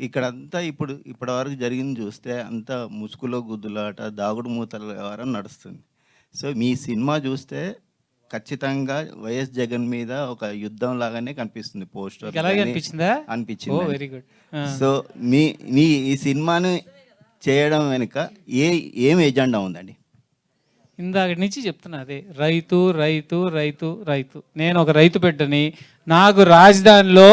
ఇక్కడంతా ఇప్పటివరకు జరిగింది చూస్తే అంతా ముసుగులో గుద్దులాట, దాగుడు మూతల వ్యవహారం నడుస్తుంది. సో మీ సినిమా చూస్తే ఖచ్చితంగా వైఎస్ జగన్ మీద ఒక యుద్ధం లాగానే కనిపిస్తుంది పోస్టర్. అలాగే అనిపించిందా? అనిపించింది. Very good. సో మీ మీ ఈ సినిమాను చేయడం వెనుక ఏం ఎజెండా ఉందండి? ఇందాక నుంచి చెప్తున్నా అదే, రైతు రైతు రైతు రైతు. నేను ఒక రైతు బిడ్డని. నాకు రాజధానిలో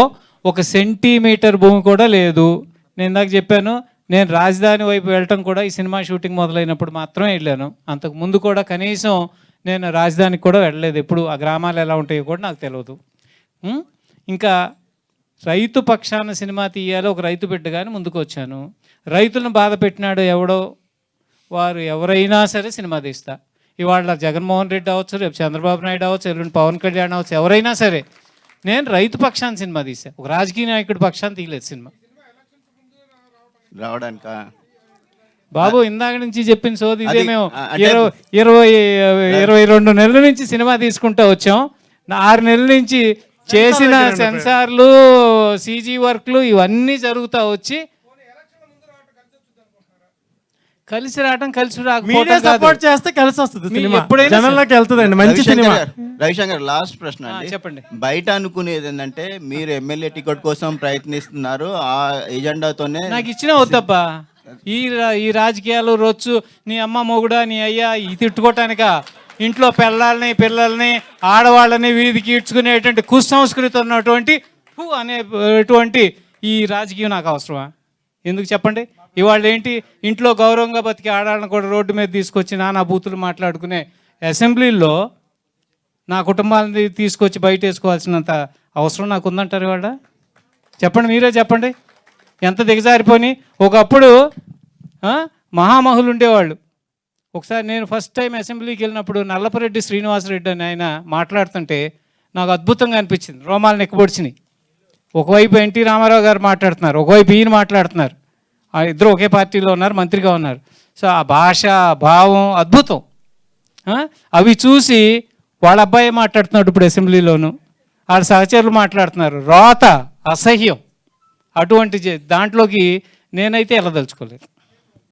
1 సెంటీమీటర్ భూమి కూడా లేదు. నేను ఇందాక చెప్పాను, నేను రాజధాని వైపు వెళ్ళటం కూడా ఈ సినిమా షూటింగ్ మొదలైనప్పుడు మాత్రమే వెళ్ళాను. అంతకు ముందు కూడా కనీసం నేను రాజధానికి కూడా వెళ్ళలేదు. ఎప్పుడు ఆ గ్రామాలు ఎలా ఉంటాయో కూడా నాకు తెలియదు. ఇంకా రైతు పక్షాన సినిమా తీయాలి, ఒక రైతు బిడ్డగానే ముందుకు వచ్చాను. రైతులను బాధ పెట్టినాడు ఎవడో, వారు ఎవరైనా సరే సినిమా తీస్తా. ఇవాళ జగన్మోహన్ రెడ్డి అవ్వచ్చు, రేపు చంద్రబాబు నాయుడు అవ్వచ్చు, ఎల్లుండి పవన్ కళ్యాణ్ అవ్వచ్చు, ఎవరైనా సరే నేను రైతు పక్షాన్ని సినిమా తీసా. ఒక రాజకీయ నాయకుడి పక్షాన్ని తీయలేదు సినిమా. రావడానిక బాబు ఇందాక నుంచి చెప్పిన సోది ఇదే. మేము 22 నెలల నుంచి సినిమా తీసుకుంటూ వచ్చాం. 6 నెలల నుంచి చేసిన సెన్సార్లు, సీజీ వర్క్లు ఇవన్నీ జరుగుతూ వచ్చి కలిసి రావడం, కలిసి సపోర్ట్ చేస్తే కలిసి వస్తుంది, జనంలోకి వెళ్తుందండి. మంచి సినిమా. రవిశంకర్, లాస్ట్ ప్రశ్న చెప్పండి. బయట అనుకునేది ఏంటంటే మీరు ఎమ్మెల్యే టికెట్ కోసం ప్రయత్నిస్తున్నారు, ఆ ఎజెండాతోనే. నాకు ఇచ్చినా వద్దబ్బా ఈ రాజకీయాలు. రొచ్చు నీ అమ్మ మొగుడా నీ అయ్యా ఈ తిట్టుకోవటానిక? ఇంట్లో పిల్లల్ని ఆడవాళ్ళని వీధికి ఈడ్చుకునేటువంటి కుసంస్కృతి ఉన్నటువంటి అనేటువంటి ఈ రాజకీయం నాకు అవసరమా? ఎందుకు చెప్పండి? ఇవాళ ఏంటి, ఇంట్లో గౌరవంగా బతికి ఆడాలని కూడా రోడ్డు మీద తీసుకొచ్చి నానా బూతులు మాట్లాడుకునే అసెంబ్లీలో నా కుటుంబాలని తీసుకొచ్చి బయట వేసుకోవాల్సినంత అవసరం నాకు ఉందంటారు ఇవాళ? చెప్పండి, మీరే చెప్పండి. ఎంత దిగజారిపోయి. ఒకప్పుడు మహామహులు ఉండేవాళ్ళు. ఒకసారి నేను ఫస్ట్ టైం అసెంబ్లీకి వెళ్ళినప్పుడు నల్లపరెడ్డి శ్రీనివాసరెడ్డి అని ఆయన మాట్లాడుతుంటే నాకు అద్భుతంగా అనిపించింది. రోమాలు నెక్కబొడిచినాయి. ఒకవైపు ఎన్టీ రామారావు గారు మాట్లాడుతున్నారు, ఒకవైపు ఈయన మాట్లాడుతున్నారు. ఇద్దరు ఒకే పార్టీలో ఉన్నారు, మంత్రిగా ఉన్నారు. సో ఆ భాష, భావం అద్భుతం. అవి చూసి వాళ్ళ అబ్బాయి మాట్లాడుతున్నాడు ఇప్పుడు అసెంబ్లీలోను, వాళ్ళ సహచరులు మాట్లాడుతున్నారు. రోత, అసహ్యం. అటువంటి దాంట్లోకి నేనైతే వెళ్ళదలుచుకోలేదు.